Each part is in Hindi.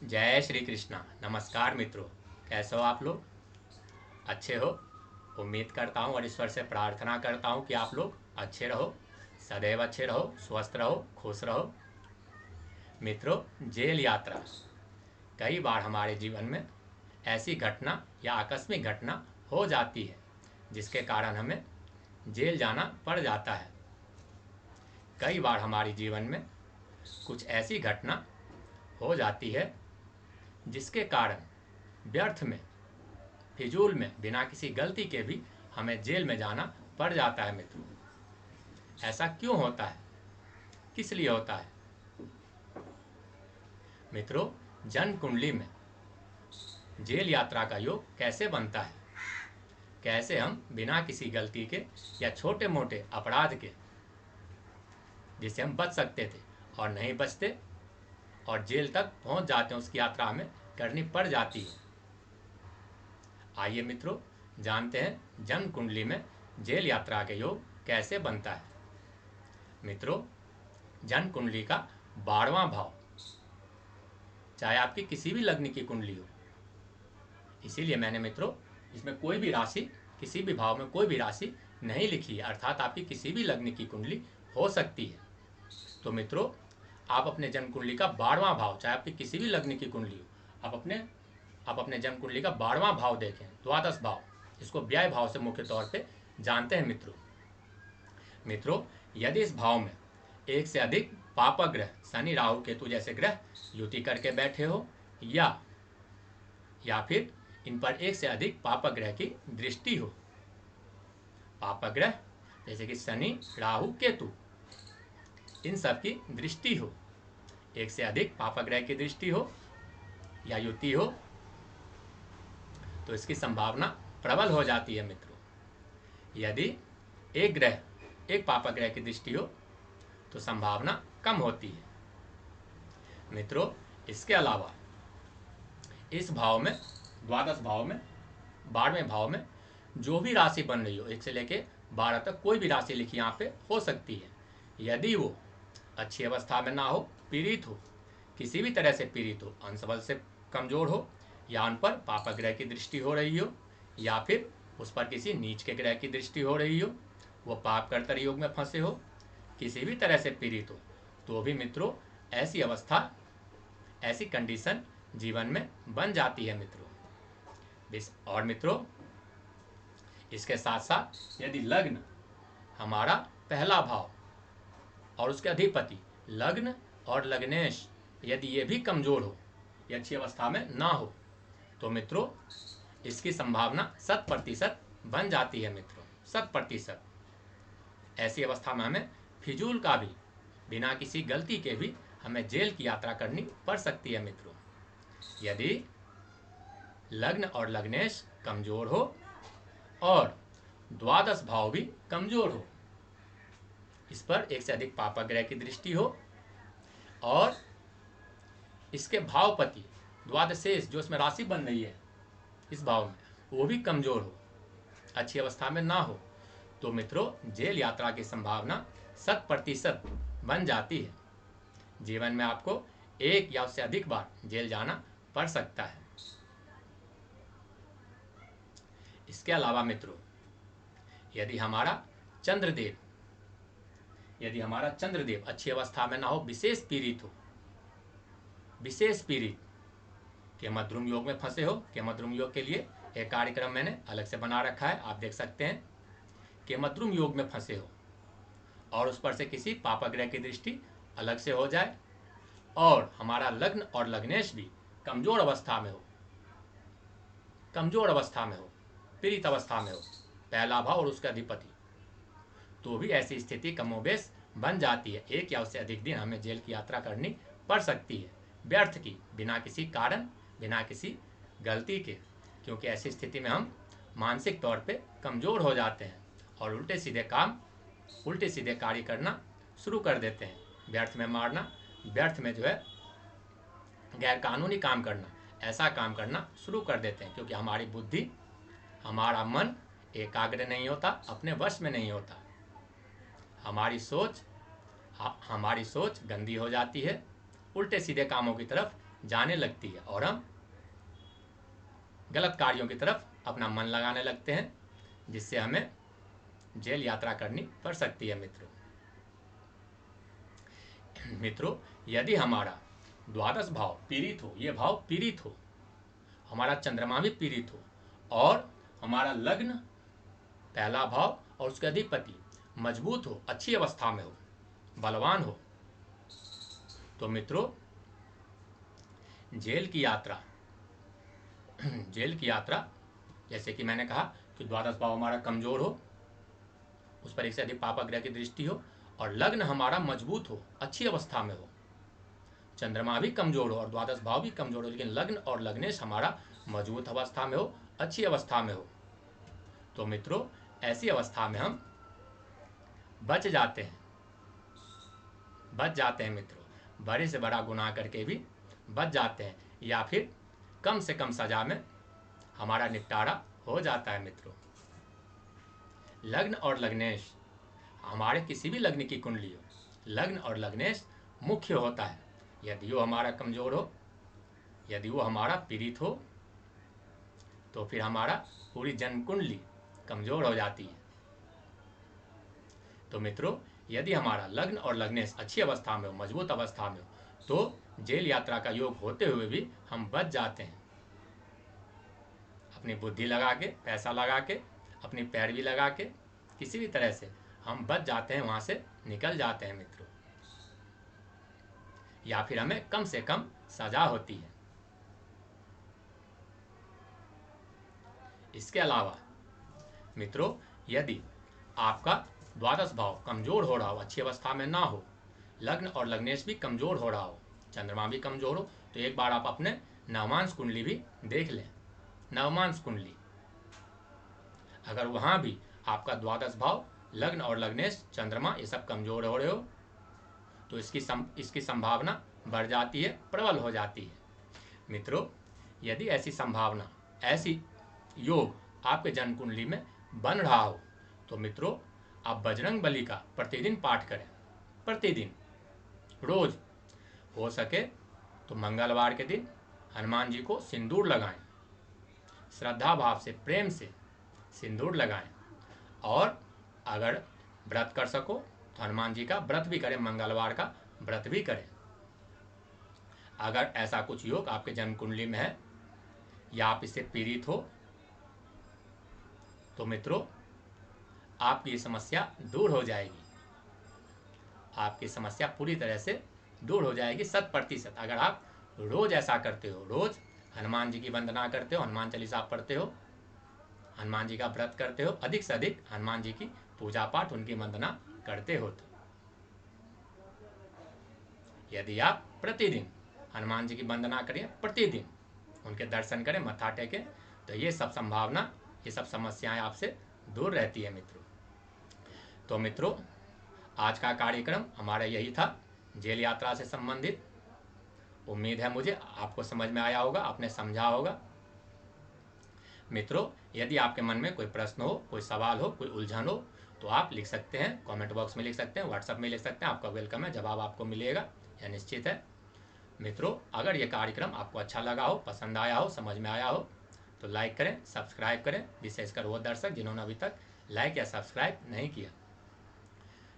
जय श्री कृष्णा। नमस्कार मित्रों, कैसे हो आप लोग? अच्छे हो? उम्मीद करता हूँ और ईश्वर से प्रार्थना करता हूँ कि आप लोग अच्छे रहो, सदैव अच्छे रहो, स्वस्थ रहो, खुश रहो। मित्रों, जेल यात्रा कई बार हमारे जीवन में ऐसी घटना या आकस्मिक घटना हो जाती है जिसके कारण हमें जेल जाना पड़ जाता है। कई बार हमारे जीवन में कुछ ऐसी घटना हो जाती है जिसके कारण व्यर्थ में, फिजूल में, बिना किसी गलती के भी हमें जेल में जाना पड़ जाता है। मित्रों, ऐसा क्यों होता है? किस लिए होता है? मित्रों, जन्म कुंडली में जेल यात्रा का योग कैसे बनता है? कैसे हम बिना किसी गलती के या छोटे मोटे अपराध के जिससे हम बच सकते थे और नहीं बचते और जेल तक पहुंच जाते हैं, उसकी यात्रा हमें करनी पड़ जाती है। आइए मित्रों, जानते हैं जन्म कुंडली में जेल यात्रा के योग कैसे बनता है। मित्रों, जन्म कुंडली का 12वां भाव, चाहे आपकी किसी भी लग्न की कुंडली हो, इसीलिए मैंने मित्रों इसमें कोई भी राशि, किसी भी भाव में कोई भी राशि नहीं लिखी है, अर्थात आपकी किसी भी लग्न की कुंडली हो सकती है। तो मित्रों, आप अपने जन्म कुंडली का 12वां भाव, चाहे आपकी किसी भी लग्न की कुंडली हो, आप अपने जन्म कुंडली का 12वां भाव देखें, द्वादश भाव, इसको व्यय भाव से मुख्य तौर पे जानते हैं। मित्रों, यदि इस भाव में एक से अधिक पापक ग्रह, शनि राहु केतु जैसे ग्रह युति करके बैठे हो, या फिर इन पर एक से अधिक पापक ग्रह की दृष्टि हो, पापक ग्रह जैसे कि शनि राहु केतु, इन सब की दृष्टि हो, एक से अधिक पापक ग्रह की दृष्टि हो या युति हो, तो इसकी संभावना प्रबल हो जाती है। मित्रों, यदि एक ग्रह, एक पापक ग्रह की दृष्टि हो तो संभावना कम होती है। मित्रों, इसके अलावा इस भाव में, द्वादश भाव में, 12वें भाव में जो भी राशि बन रही हो, 1 से लेके 12 तक कोई भी राशि लिखी यहाँ पे हो सकती है, यदि वो अच्छी अवस्था में ना हो, पीड़ित हो, किसी भी तरह से पीड़ित हो, अंश बल से कमजोर हो, या उन पर पापक ग्रह की दृष्टि हो रही हो, या फिर उस पर किसी नीच के ग्रह की दृष्टि हो रही हो, वो पाप कर्तर योग में फंसे हो, किसी भी तरह से पीड़ित हो, तो भी मित्रों ऐसी अवस्था, ऐसी कंडीशन जीवन में बन जाती है। मित्रों, और मित्रों, इसके साथ साथ यदि लग्न, हमारा पहला भाव और उसके अधिपति लग्न और लग्नेश, यदि ये भी कमजोर हो या अच्छी अवस्था में ना हो, तो मित्रों इसकी संभावना 100% बन जाती है। मित्रों, 100%। ऐसी अवस्था में हमें फिजूल का भी, बिना किसी गलती के भी हमें जेल की यात्रा करनी पड़ सकती है। मित्रों, यदि लग्न और लग्नेश कमजोर हो और द्वादश भाव भी कमजोर हो, इस पर एक से अधिक पापक ग्रह की दृष्टि हो, और इसके भावपति द्वादशेष, जो इसमें राशि बन रही है इस भाव में, वो भी कमजोर हो, अच्छी अवस्था में ना हो, तो मित्रों जेल यात्रा की संभावना 100% बन जाती है। जीवन में आपको एक या उससे अधिक बार जेल जाना पड़ सकता है। इसके अलावा मित्रों, यदि हमारा चंद्रदेव अच्छी अवस्था में ना हो, विशेष पीड़ित हो, विशेष पीड़ित, केमद्रुम योग में फंसे हो, केमद्रुम योग के लिए एक कार्यक्रम मैंने अलग से बना रखा है, आप देख सकते हैं। केमद्रुम योग में फंसे हो और उस पर से किसी पापक ग्रह की दृष्टि अलग से हो जाए, और हमारा लग्न और लग्नेश भी कमजोर अवस्था में हो, पीड़ित अवस्था में हो, पहला भाव और उसका अधिपति, तो भी ऐसी स्थिति कमोबेश बन जाती है। एक या उससे अधिक दिन हमें जेल की यात्रा करनी पड़ सकती है, व्यर्थ की, बिना किसी कारण, बिना किसी गलती के, क्योंकि ऐसी स्थिति में हम मानसिक तौर पे कमजोर हो जाते हैं और उल्टे सीधे कार्य करना शुरू कर देते हैं, व्यर्थ में मारना, व्यर्थ में जो है गैर कानूनी काम करना, ऐसा काम करना शुरू कर देते हैं, क्योंकि हमारी बुद्धि, हमारा मन एकाग्र नहीं होता, अपने वश में नहीं होता, हमारी सोच गंदी हो जाती है, उल्टे सीधे कामों की तरफ जाने लगती है और हम गलत कार्यों की तरफ अपना मन लगाने लगते हैं, जिससे हमें जेल यात्रा करनी पड़ सकती है मित्रों। मित्रों, यदि हमारा द्वादश भाव पीड़ित हो, ये भाव पीड़ित हो, हमारा चंद्रमा भी पीड़ित हो और हमारा लग्न पहला भाव और उसके अधिपति मजबूत हो, अच्छी अवस्था में हो, बलवान हो, तो मित्रों जेल की यात्रा जैसे कि मैंने कहा कि द्वादश भाव हमारा कमजोर हो, उस पर एक से अधिक पापा ग्रह की दृष्टि हो और लग्न हमारा मजबूत हो, अच्छी अवस्था में हो, चंद्रमा भी कमजोर हो और द्वादश भाव भी कमजोर हो, लेकिन लग्न और लग्नेश हमारा मजबूत अवस्था में हो, अच्छी अवस्था में हो, तो मित्रों ऐसी अवस्था में हम बच जाते हैं मित्रों। बड़े से बड़ा गुनाह करके भी बच जाते हैं या फिर कम से कम सजा में हमारा निपटारा हो जाता है मित्रों। लग्न और लग्नेश हमारे किसी भी लग्न की कुंडली हो, लग्न और लग्नेश मुख्य होता है। यदि वो हमारा कमजोर हो, यदि वो हमारा पीड़ित हो, तो फिर हमारा पूरी जन्म कुंडली कमजोर हो जाती है। तो मित्रों यदि हमारा लग्न और लग्नेश अच्छी अवस्था में हो, मजबूत अवस्था में हो, तो जेल यात्रा का योग होते हुए भी हम बच जाते हैं। अपनी बुद्धि लगा के, पैसा लगा के, अपनी पैरवी लगा के, किसी भी तरह से हम बच जाते हैं, वहां से निकल जाते हैं मित्रों, या फिर हमें कम से कम सजा होती है। इसके अलावा मित्रों यदि आपका द्वादश भाव कमजोर हो रहा हो, अच्छी अवस्था में ना हो, लग्न और लग्नेश भी कमजोर हो रहा हो, चंद्रमा भी कमजोर हो, तो एक बार आप अपने नवमांश कुंडली भी देख लें। नवमांश कुंडली अगर वहां भी आपका द्वादश भाव, लग्न और लग्नेश, चंद्रमा ये सब कमजोर हो रहे हो, तो इसकी संभावना बढ़ जाती है, प्रबल हो जाती है। मित्रों यदि ऐसी संभावना, ऐसी योग आपके जन्म कुंडली में बन रहा हो, तो मित्रों आप बजरंग बली का प्रतिदिन पाठ करें। प्रतिदिन रोज हो सके तो मंगलवार के दिन हनुमान जी को सिंदूर लगाएं, श्रद्धा भाव से, प्रेम से सिंदूर लगाएं। और अगर व्रत कर सको तो हनुमान जी का व्रत भी करें, मंगलवार का व्रत भी करें। अगर ऐसा कुछ योग आपके जन्म कुंडली में है या आप इससे पीड़ित हो, तो मित्रों आपकी ये समस्या दूर हो जाएगी। आपकी समस्या पूरी तरह से दूर हो जाएगी, 100%। अगर आप रोज ऐसा करते हो, रोज हनुमान जी की वंदना करते हो, हनुमान चालीसा पढ़ते हो, हनुमान जी का व्रत करते हो, अधिक से अधिक हनुमान जी की पूजा पाठ, उनकी वंदना करते हो, तो यदि आप प्रतिदिन हनुमान जी की वंदना करें, प्रतिदिन उनके दर्शन करें, मत्था टेकें, तो ये सब संभावना, ये सब समस्याएं आपसे दूर रहती है मित्रों। तो मित्रों आज का कार्यक्रम हमारा यही था, जेल यात्रा से संबंधित। उम्मीद है मुझे आपको समझ में आया होगा, आपने समझा होगा। मित्रों यदि आपके मन में कोई प्रश्न हो, कोई सवाल हो, कोई उलझन हो, तो आप लिख सकते हैं, कमेंट बॉक्स में लिख सकते हैं, व्हाट्सएप में लिख सकते हैं, आपका वेलकम है, जवाब आपको मिलेगा, यह निश्चित है। मित्रों अगर ये कार्यक्रम आपको अच्छा लगा हो, पसंद आया हो, समझ में आया हो, तो लाइक करें, सब्सक्राइब करें, विशेषकर वो दर्शक जिन्होंने अभी तक लाइक या सब्सक्राइब नहीं किया।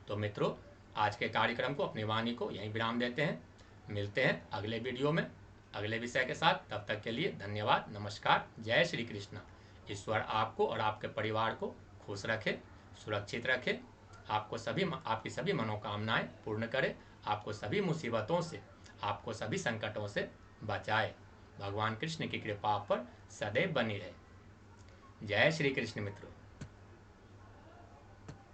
तो मित्रों आज के कार्यक्रम को, अपनी वाणी को यहीं विराम देते हैं। मिलते हैं अगले वीडियो में अगले विषय के साथ। तब तक के लिए धन्यवाद, नमस्कार, जय श्री कृष्ण। ईश्वर आपको और आपके परिवार को खुश रखे, सुरक्षित रखे, आपकी सभी मनोकामनाएं पूर्ण करे, आपको सभी मुसीबतों से, आपको सभी संकटों से बचाए। भगवान कृष्ण की कृपा पर सदैव बनी रहे। जय श्री कृष्ण मित्रों।